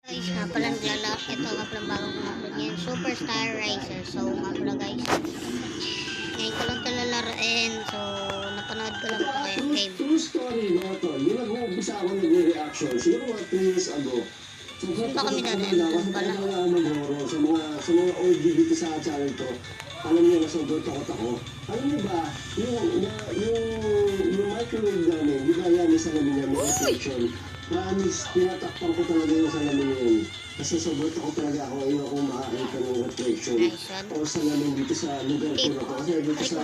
Guys, nga pala naglala. Ito nga pala bagong upload yan. Superstar Riser. So, nga pala guys. Ngayon ko lang ito lalaroin. So, napanood ko lang ito kaya game. True story na ito. Yung nag-uumpisa ako nag-reaction. Siguro mga 2 years ago. So, Saan pa kami dati? Doon pala. Sa mga OG dito sa channel to, alam niyo na sobrang takot ako. Alam niyo ba, yung microwave namin, di ba yan isa namin yan, may reflection. Promise, tinatakpan ko talaga yung salamin yun. Kasi sobrang takot talaga ako, ayaw akong makakita ng reflection. O salamin dito sa lugar ko na to. Kasi dito sa...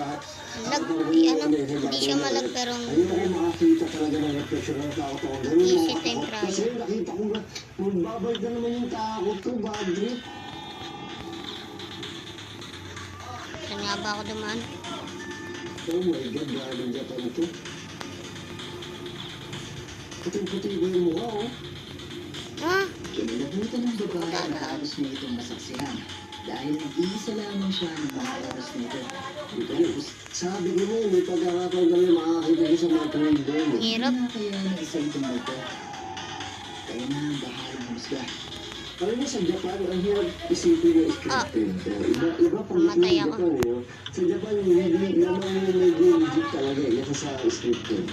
Hindi siya malag pero... Ayaw akong makakita talaga ng reflection. Natakot ako. Easy time try. Kasi nakita ko na, magbabalik na naman yung takot to, bad trip. Saan nga ba ako dumaan? Oh my God, grabe ang Japan ito. Puting-puti ba yung mukha, oh? Ha? Kinilabutan ng babae ang halos na itong masaksihan dahil nag-iisa lamang siya ng mga oras nito. Sabi ko na, may pagkakataon kami makakita ko sa mga tuwing doon. Hirap. Ano kaya na isa itong bato? Kaya na ang bahalang humusga. Alam mo sa Japan, ang hirap isipin na scripted. Iba pang Mamatay ako. Japan, eh. Sa Japan, hindi naman yung medyo legit talaga. Yan sa scripted.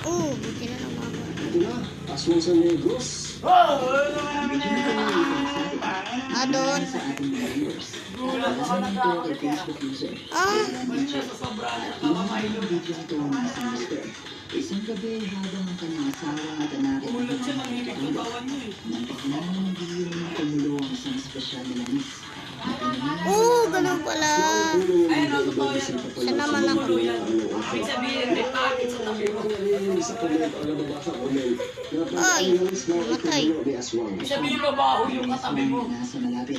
Buti na lang ako. Ito na, paswang sa negos. Bigyan ko ng isang sabi. Doon. Sa ating mga viewers. Nalaman nito kay Facebook user. Ang video ito ng isang mister. Isang gabi habang ang kanyang asawa at anak ay natutulog. Nang bigla na nagbihiro ng tumulo ang isang espesyal na langis. Ganun pala. Saan naman ako? Ay, sabihin, may package sa tabi mo. Ay, namatay. Sabihin mo, baho yung katabi mo. Nasa malapit.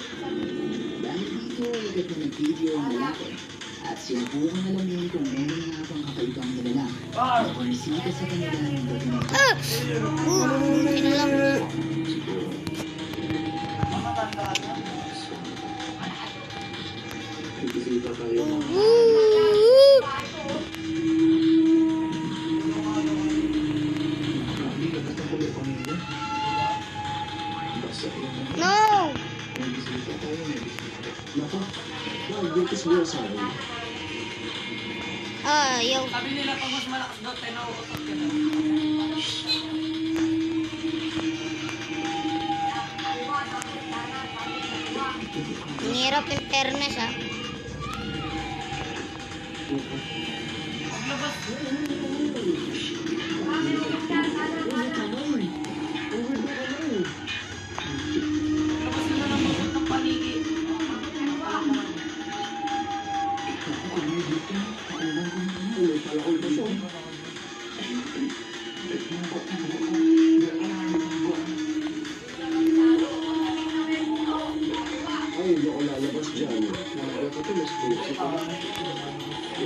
Dahil dito, agad na nag-video ang lalaki. At sinubukan na lamin kung meron nga bang kakaibang nilala na bumisita sa kanila ng gabi na ito. Buti na lang. Ibisita tayo. No! Nako, buntis mo sa akin. Ayaw. Sabi nila, pag mas malakas daw, tinauutot ka na. Ang hirap in fairness, ha? Paglabas, paglabas nila ng paligid. May palakol pa siya. Ay, hindi ako lalabas dyan. Nakakatulas ko.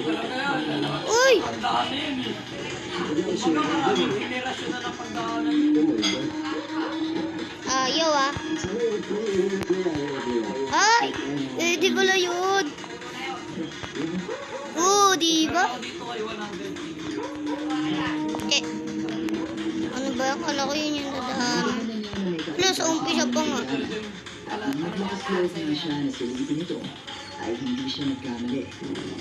Talaga yan, lalabas. Uy! Pagdaanan yun eh. Hindi ako Huwag kang siya. maraming generasyon na ng pagdaanan yun. Oh my God. Ayaw, ha? Sana i-replay. Ay! Di pala yun. Di ba? Ako dito kay 100. Ano ba? Akala ko yun yung dadaan. Wala, sa umpisa pa nga. At nang maglakas loob na siya na silipin ito, ay hindi siya nagkamali.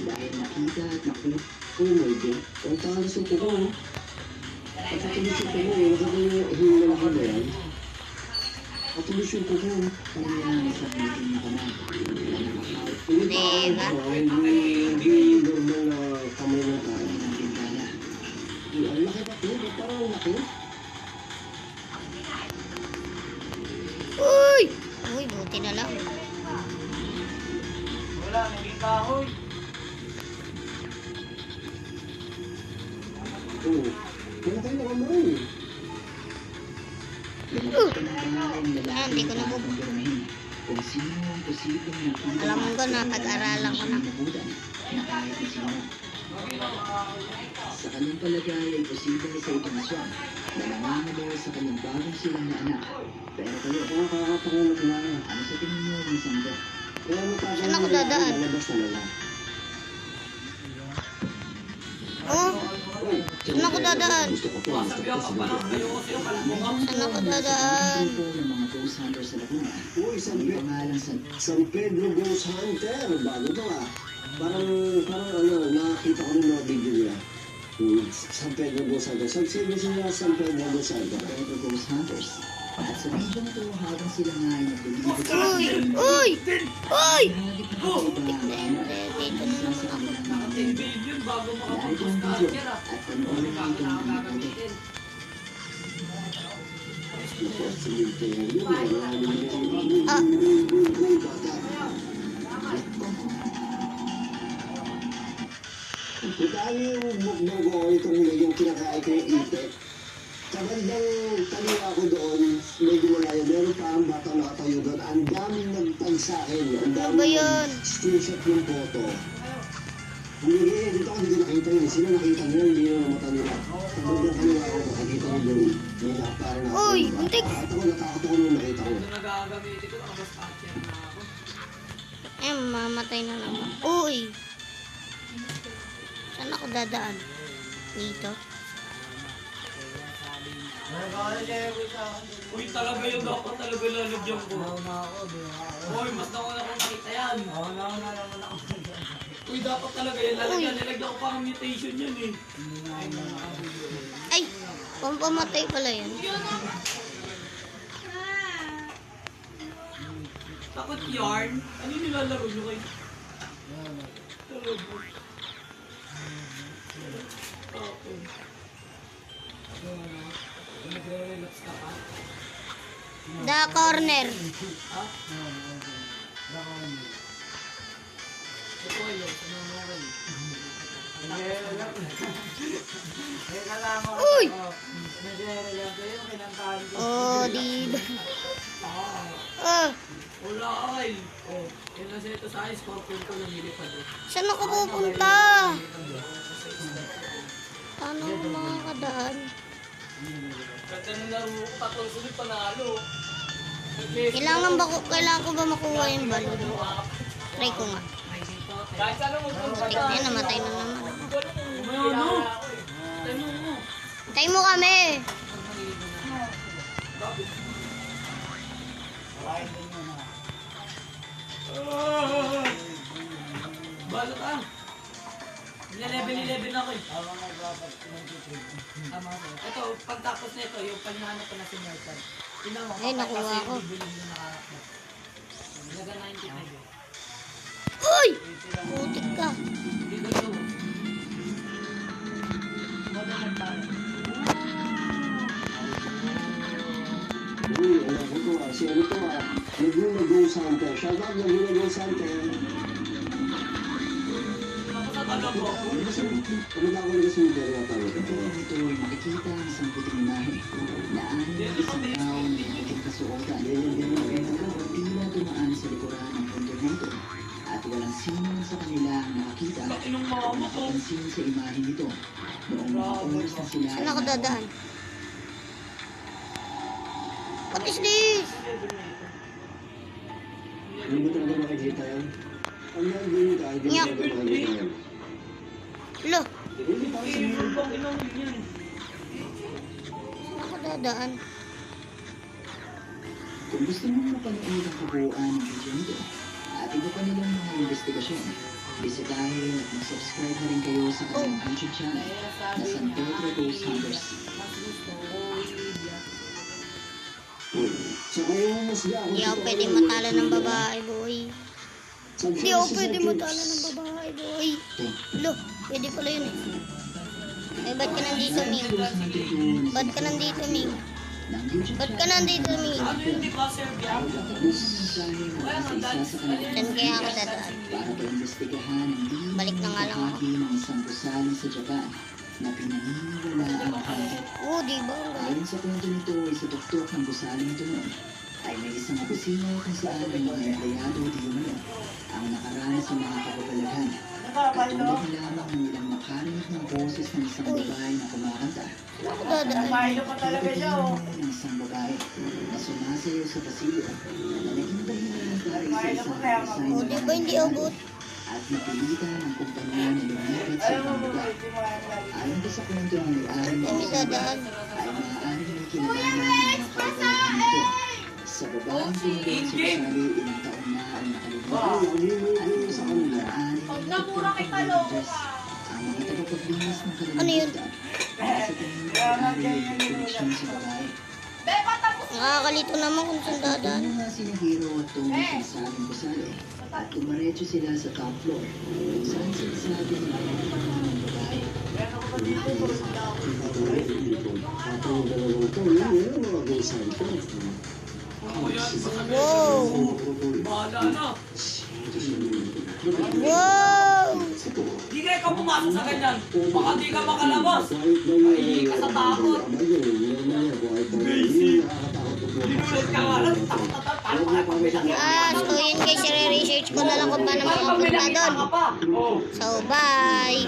Dahil nakita at nakulit Oh my God. Ang talas yung kuko. Patulis yung kuko. Hindi na ka ba yan? Patulis yung kuko. kanya ang isang meeting na kamay. Diba? Hindi normal na kamay ng tao. Ng bintana. Ang laki pa ito. Parang ang laki. Uy! Uy, buti na lang. Wala, naging kahoy. Oo. Malaki na kamay. Lumabas pa ng bahay ang lalaki Hindi ko na nabubuo. kumpirmahin kung sino ang posibleng nakita Alam mo ko, napag-aralan ko na. nabutan na kahit na sino. Sa kanyang palagay ay posibleng sa itong aswang na nangangalo sa kanyang bagong silang na anak. Pero kayo, Nakakapanganak na. ano sa tingin niyo ang sangga? Kaya matagal Saan ako dadaan? lalabas na lang. Oh, Saan ako dadaan? Gusto ko po. Sabihan ka pa lang, ayoko sa'yo, kalbo ka. Saan ako dadaan? Grupo ng mga ghost hunters sa Laguna. Uy, May pangalan sa San Pedro Ghost Hunter. Bago to ah. Parang ano, nakakita ko rin mga video nila. San Pedro Ghost Hunter. Sabi sila San Pedro Ghost Hunter. Pedro Ghost Hunters. At sa video na ito, habang sila nga ay naglilibot sa Uy! Uy! Uy! hagit na kakaiba ang Dito na naman ako. Ten billion bago Narito makapag-post ang ka video here, ah. at panoorin Bago natin na ang mga ito. gagamitin. Ah, Dahil yung mukbang ko, itong yung kinakain ko yung itik. Kabandang taliwa ko doon, medyo malayo, meron pa ang batang nakatayo doon. Ang daming nagtag sa akin. Ang ano ba yun? screenshot yung photo. Hindi, dito ako hindi ko nakita yun. Sino nakita nila, hindi nyo namata nila. Kabandang taliwa ko, nakakita ko doon. May nakapara na ako. Uy, buntik! At ako natakot ako nung nakita ko. Ito na gagamitin ko, nakabas-catcher na ako. Mamatay na naman. Uy! Saan ako dadaan? Dito? Uy, talaga yun ako, talaga lalagyan ko. Uy, mas nauna akong nakita yan. Uy, dapat talaga yan lalagyan. Nilagyan ko parang mutation yan eh. Ay! Pampamatay pala yun. Takot yarn. Ano yung nilalaro nyo kayo? Talaga. Okay. Nagre-relax ka pa? The corner. Ha? Ito kayo, sumama kayo. Uy! Oh, di ba? Ah, Wala ay. Oh, yun na ito sa akin, scorpion ko lumilipad eh. saan ako pupunta? Paano ako makakadaan? Ganda ng laro ko, tatlong sunod panalo. Kailangan ko ba makuha yung balon? Try ko nga. Kahit saan mo punta ka. Ay, namatay na naman ako. May ano? Tayo mo. Try mo kami! Balot ah. Level 11 ako eh. Ito, pagtapos nito, yung pagnahanap ko na si Merton. Tingnan mo, Ay, nakuha kasi ko. bibiling mo nakarakot. Ilaga 95 eh. Uy! Putik ka. Dito to. Wala nagpapit. Uy, alam ko to ah. Si ano to ah. Laguna Ghost Hunter. Shout out Laguna Ghost Hunter. Tapos sa taga ko. Ano ba ako nila sa video na tawag Ito ito? ito ay makikita ang isang puting imahe na aning isang tao na puting kasuotan. Tila dumaan sa likuran ng punto na ito at walang sino sa kanila ang nakakita Laki ng mga o mo to. nakapansin sa imahe nito noong mga oras na sila Saan ako dadaan? What is this? Hindi mo talaga makikita yan? Ang nandun ka, hindi mo Nyak. talaga makikita yan. Lo, Hindi pa sa Yung bang inang yan. saan ako dadaan? Kung gusto mong mapanood ang kabuuan ng video nito at iba pa nilang mga investigasyon, bisitahin at mag-subscribe na rin kayo sa kanilang YouTube channel na San Pedro Ghost Hunters. Saka yung masya ako. Hindi ako pwede matalo ng babae, boy. Hindi ako pwede matalo ng babae, boy. Lo, pwede pala yun eh. Eh, ba't ka nandito, Ming? Ba't ka nandito, Ming? Ba't ka nandito, Ming? Ano yun, di ba, Sir Biang? Saan kaya ako dadaan? Para paimbestigahan ang di Balik na nga lang ako. bahagi ng isang gusali sa Japan na pinaniniwala ang haunted. Oo, di ba? Ang galing. Ayon sa kwento nito ay sa tuktok ng gusaling ito noon ay may isang opisina kung saan ang mga empleyado di umano ang nakaranas sa mga kababalaghan. Katulad na lamang ng ilang makarinig ng boses ng isang babae na kumakanta. Saan ako dadaan? Ng isang babae na sumasayaw sa pasilyo na naging dahilan para isa-isang design Oo, di ba hindi abot? at napilitan ng kumpanya na lumipat sa ibang lugar. Ayon pa sa kwento ng may-ari ng Hindi dadaan. ay maaaring may kinalaman ng mga kaugalian nito. Sa babaeng pinulong sa gusali, ilang taon na ang nakalimutan. Hindi sa kanila. Pag namura kay Talong! Ang mga tagapaglinis ng Ano yun? kalimitan ay sa tingin ng may-ari ay may koneksyon sa babae. Nakakalito naman kung saan dadaan. Ano nga sina Hero at Tony sa nasabing gusali at tumaretso sila sa top floor kung saan sinasabi ng mga babae. Kapag dalawang to, yun mga gusan ko. Oo yan, masabi. Wow! Bahala na. Wow! Di ka ikaw pumasok sa ganyan. Baka di ka makalabas. Ay, ka sa takot. Dinulit ka nga lang. Takot na takot. Paano ka pagbilang yan? So yun guys, i-research ko na lang kung paano Paano makapunta pagbilang doon. ka pa? Oo. So bye!